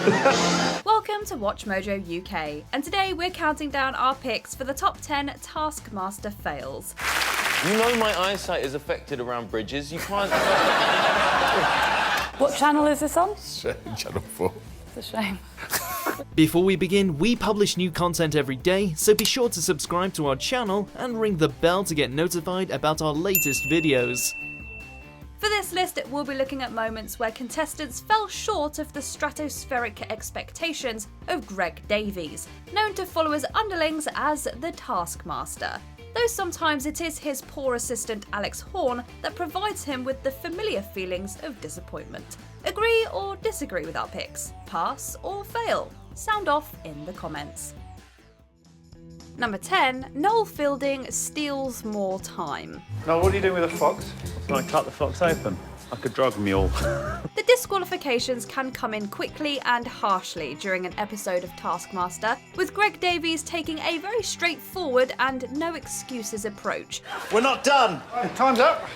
Welcome to WatchMojo UK, and today we're counting down our picks for the top 10 Taskmaster Fails. You know my eyesight is affected around bridges. You can't... What channel is this on? Channel 4. It's a shame. Before we begin, we publish new content every day, so be sure to subscribe to our channel and ring the bell to get notified about our latest videos. For this list, we'll be looking at moments where contestants fell short of the stratospheric expectations of Greg Davies, known to followers underlings as the Taskmaster. Though sometimes it is his poor assistant Alex Horne that provides him with the familiar feelings of disappointment. Agree or disagree with our picks? Pass or fail? Sound off in the comments. Number 10, Noel Fielding steals more time. Noel, what are you doing with a fox? Can I cut the fox open? Like a drug mule. The disqualifications can come in quickly and harshly during an episode of Taskmaster, with Greg Davies taking a very straightforward and no excuses approach. We're not done! Time's up.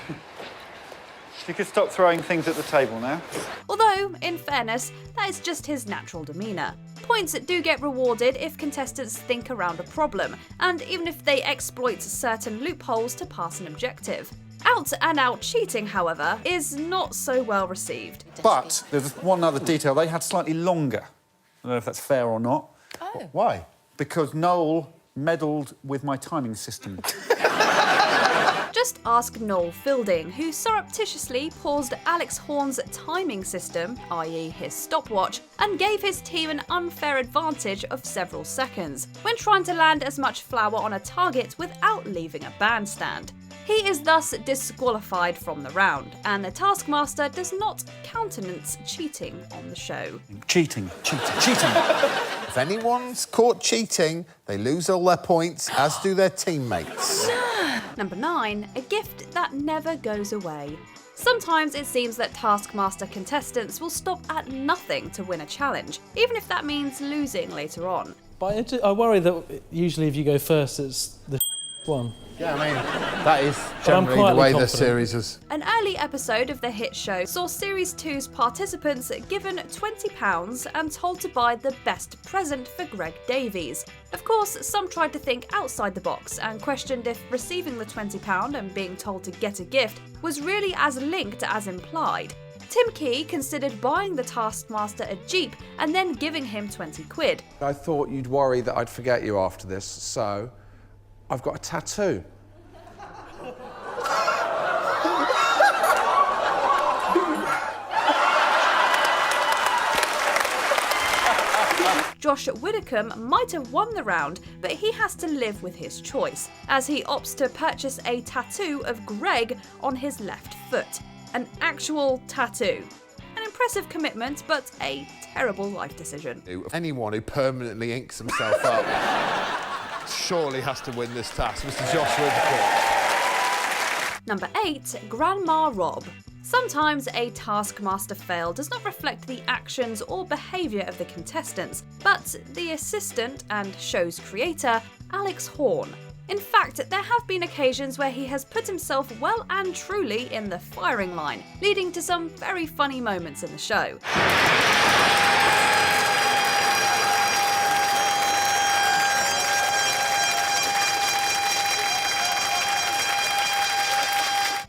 You could stop throwing things at the table now. Although, in fairness, that is just his natural demeanour. Points do get rewarded if contestants think around a problem, and even if they exploit certain loopholes to pass an objective. Out-and-out cheating, however, is not so well received. But there's one other detail. They had slightly longer. I don't know if that's fair or not. Oh. Why? Because Noel meddled with my timing system. Just ask Noel Fielding, who surreptitiously paused Alex Horne's timing system, i.e. his stopwatch, and gave his team an unfair advantage of several seconds, when trying to land as much flour on a target without leaving a bandstand. He is thus disqualified from the round, and the Taskmaster does not countenance cheating on the show. Cheating. If anyone's caught cheating, they lose all their points, as do their teammates. Number 9, a gift that never goes away. Sometimes it seems that Taskmaster contestants will stop at nothing to win a challenge, even if that means losing later on. But I worry that usually if you go first, it's the one. Yeah, I mean, that is generally the way the series is. An early episode of the hit show saw Series 2's participants given £20 and told to buy the best present for Greg Davies. Of course, some tried to think outside the box and questioned if receiving the £20 and being told to get a gift was really as linked as implied. Tim Key considered buying the Taskmaster a Jeep and then giving him 20 quid. I thought you'd worry that I'd forget you after this, so I've got a tattoo. Josh Widdicombe might have won the round, but he has to live with his choice, as he opts to purchase a tattoo of Greg on his left foot. An actual tattoo. An impressive commitment, but a terrible life decision. Anyone who permanently inks himself up surely has to win this task. Mr. Josh Wilkinson. Number 8, Grandma Rob. Sometimes a Taskmaster fail does not reflect the actions or behaviour of the contestants, but the assistant and show's creator, Alex Horne. In fact, there have been occasions where he has put himself well and truly in the firing line, leading to some very funny moments in the show.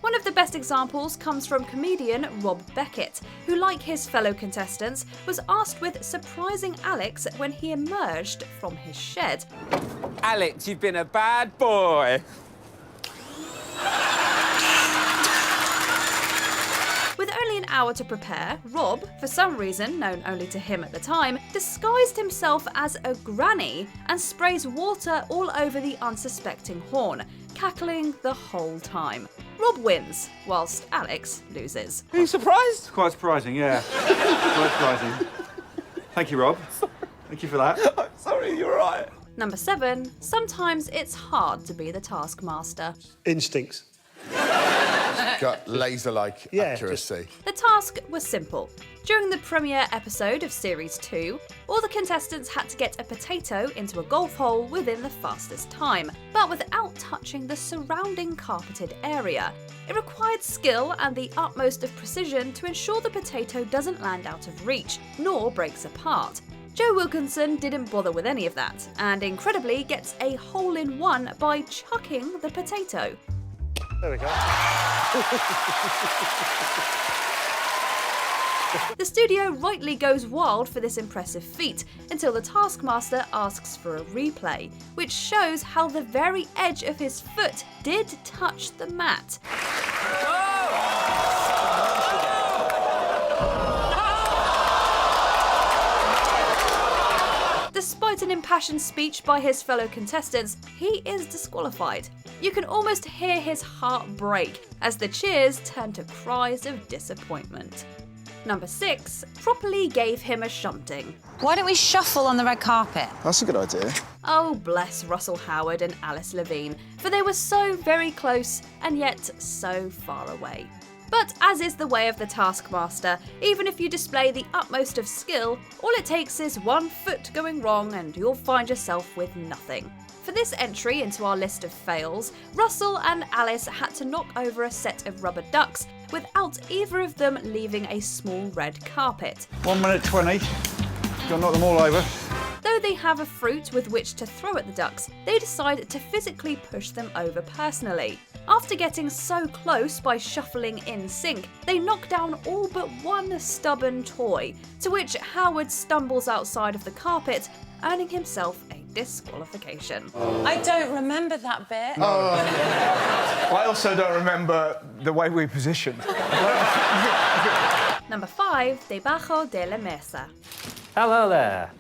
One of the best examples comes from comedian Rob Beckett, who, like his fellow contestants, was asked with surprising Alex when he emerged from his shed. Alex, you've been a bad boy. With only an hour to prepare, Rob, for some reason known only to him at the time, disguised himself as a granny and sprays water all over the unsuspecting Horne, cackling the whole time. Rob wins, whilst Alex loses. Are you surprised? Quite surprising, yeah. Quite surprising. Thank you, Rob. Thank you for that. I'm sorry, you're right. Number 7, sometimes it's hard to be the Taskmaster. Instincts. Got laser-like accuracy. The task was simple. During the premiere episode of Series 2, all the contestants had to get a potato into a golf hole within the fastest time, but without touching the surrounding carpeted area. It required skill and the utmost of precision to ensure the potato doesn't land out of reach, nor breaks apart. Joe Wilkinson didn't bother with any of that, and incredibly gets a hole-in-one by chucking the potato. There we go. The studio rightly goes wild for this impressive feat, until the Taskmaster asks for a replay, which shows how the very edge of his foot did touch the mat. Despite an impassioned speech by his fellow contestants, he is disqualified. You can almost hear his heart break as the cheers turn to cries of disappointment. Number 6 properly gave him a shunting. Why don't we shuffle on the red carpet? That's a good idea. Oh, bless Russell Howard and Alice Levine, for they were so very close and yet so far away. But as is the way of the Taskmaster, even if you display the utmost of skill, all it takes is one foot going wrong and you'll find yourself with nothing. For this entry into our list of fails, Russell and Alice had to knock over a set of rubber ducks without either of them leaving a small red carpet. 1 minute 20. Gotta knock them all over. Though they have a fruit with which to throw at the ducks, they decide to physically push them over personally. After getting so close by shuffling in sync, they knock down all but one stubborn toy, to which Howard stumbles outside of the carpet, earning himself a disqualification. I don't remember that bit. I also don't remember the way we positioned. Number 5, Debajo de la Mesa. Hello there.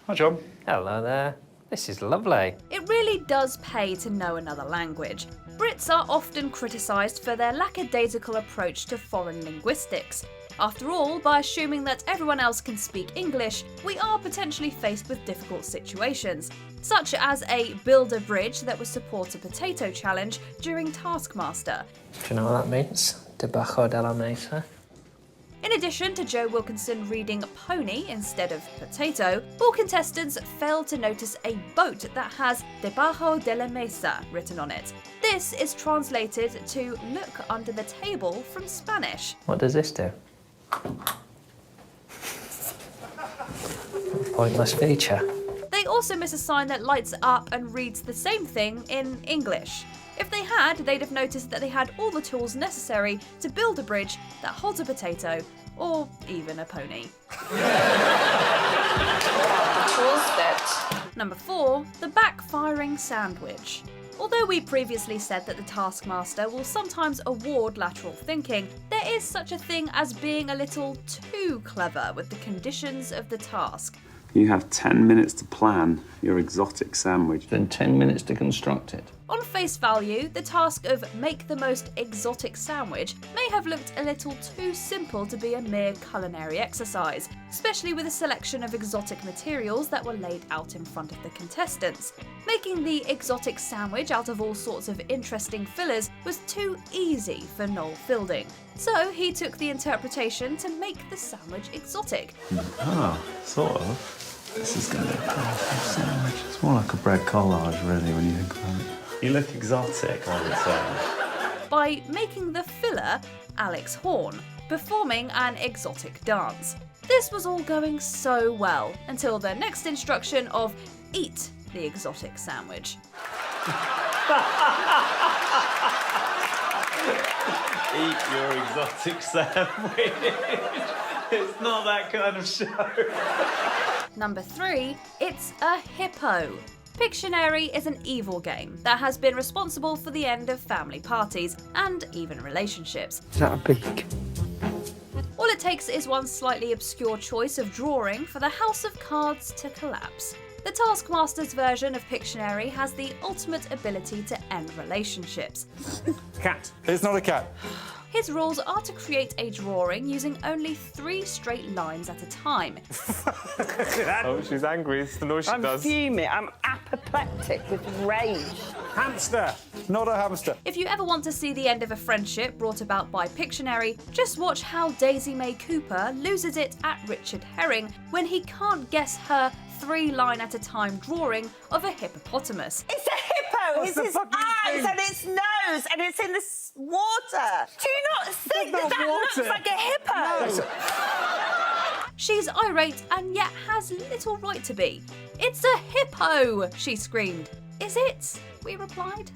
Hi, John. Hello there. This is lovely. It really does pay to know another language. Brits are often criticised for their lackadaisical approach to foreign linguistics. After all, by assuming that everyone else can speak English, we are potentially faced with difficult situations, such as a build a bridge that would support a potato challenge during Taskmaster. Do you know what that means? Debajo de la mesa. In addition to Joe Wilkinson reading pony instead of potato, all contestants failed to notice a boat that has Debajo de la Mesa written on it. This is translated to look under the table from Spanish. What does this do? Pointless feature. They also miss a sign that lights up and reads the same thing in English. If they had, they'd have noticed that they had all the tools necessary to build a bridge that holds a potato, or even a pony. Tools bit. Number 4, the backfiring sandwich. Although we previously said that the Taskmaster will sometimes award lateral thinking, there is such a thing as being a little too clever with the conditions of the task. You have 10 minutes to plan your exotic sandwich. Then 10 minutes to construct it. On face value, the task of make the most exotic sandwich may have looked a little too simple to be a mere culinary exercise, especially with a selection of exotic materials that were laid out in front of the contestants. Making the exotic sandwich out of all sorts of interesting fillers was too easy for Noel Fielding. So he took the interpretation to make the sandwich exotic. Sort of. This is going to be a powerful sandwich. It's more like a bread collage, really, when you think about it. You look exotic, I would say. By making the filler Alex Horn, performing an exotic dance. This was all going so well until the next instruction of eat the exotic sandwich. Eat your exotic sandwich. It's not that kind of show. Number 3, it's a hippo. Pictionary is an evil game that has been responsible for the end of family parties and even relationships. Is that a beak? All it takes is one slightly obscure choice of drawing for the house of cards to collapse. The Taskmaster's version of Pictionary has the ultimate ability to end relationships. Cat. It's not a cat. His rules are to create a drawing using only 3 straight lines at a time. Oh, she's angry. It's the noise she does. I'm fuming. I'm apoplectic with rage. Hamster, not a hamster. If you ever want to see the end of a friendship brought about by Pictionary, just watch how Daisy May Cooper loses it at Richard Herring when he can't guess her 3-line at a time drawing of a hippopotamus. It's a hippo! It's his eyes and its nose and it's in the water. Do you not think that looks like a hippo? No. She's irate and yet has little right to be. It's a hippo, she screamed. Is it? We replied.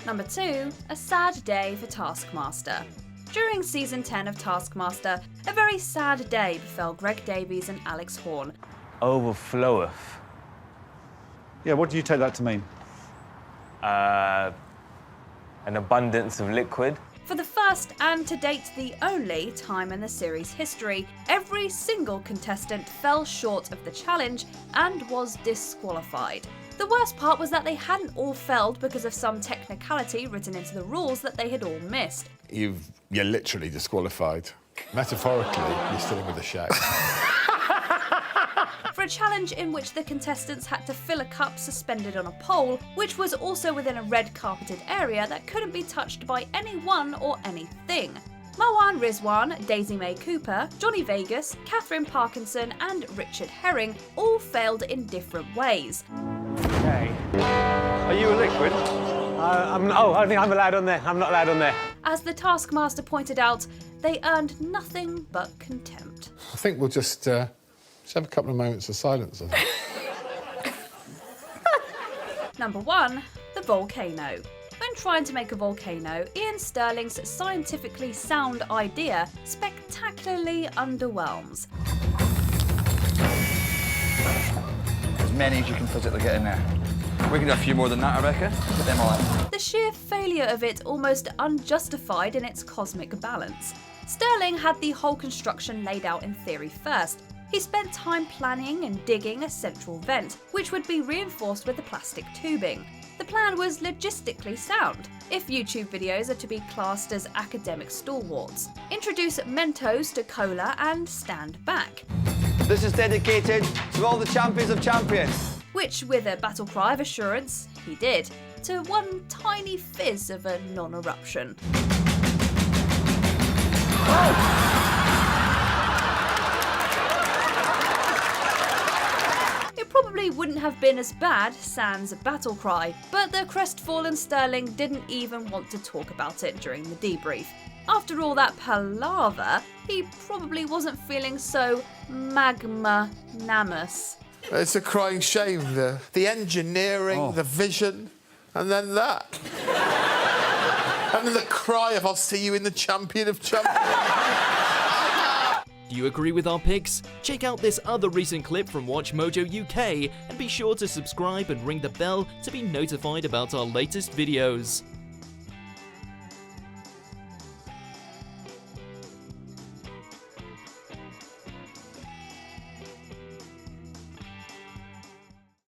Number 2, a sad day for Taskmaster. During season 10 of Taskmaster, a very sad day befell Greg Davies and Alex Horne. Overfloweth. Yeah, what do you take that to mean? An abundance of liquid. For the first and to date the only time in the series' history, every single contestant fell short of the challenge and was disqualified. The worst part was that they hadn't all failed because of some technicality written into the rules that they had all missed. You're literally disqualified. Metaphorically, you're still in with a shout. For a challenge in which the contestants had to fill a cup suspended on a pole, which was also within a red carpeted area that couldn't be touched by anyone or anything. Marwan Rizwan, Daisy May Cooper, Johnny Vegas, Catherine Parkinson and Richard Herring all failed in different ways. Okay. Are you a liquid? I think I'm allowed on there. I'm not allowed on there. As the Taskmaster pointed out, they earned nothing but contempt. I think we'll just have a couple of moments of silence. I think. Number 1, the volcano. When trying to make a volcano, Ian Sterling's scientifically sound idea spectacularly underwhelms. As many as you can physically get in there. We can do a few more than that, I reckon. Put them all in. The sheer failure of it almost unjustified in its cosmic balance. Sterling had the whole construction laid out in theory first. He spent time planning and digging a central vent, which would be reinforced with the plastic tubing. The plan was logistically sound, if YouTube videos are to be classed as academic stalwarts. Introduce Mentos to cola and stand back. This is dedicated to all the champions of champions. Which, with a battle cry of assurance, he did, to one tiny fizz of a non-eruption. It probably wouldn't have been as bad sans battle cry, but the crestfallen Sterling didn't even want to talk about it during the debrief. After all that palaver, he probably wasn't feeling so magnanimous. It's a crying shame, the engineering, the vision, and then that. And then the cry of, I'll see you in the champion of champions. Do you agree with our picks? Check out this other recent clip from WatchMojo UK and be sure to subscribe and ring the bell to be notified about our latest videos.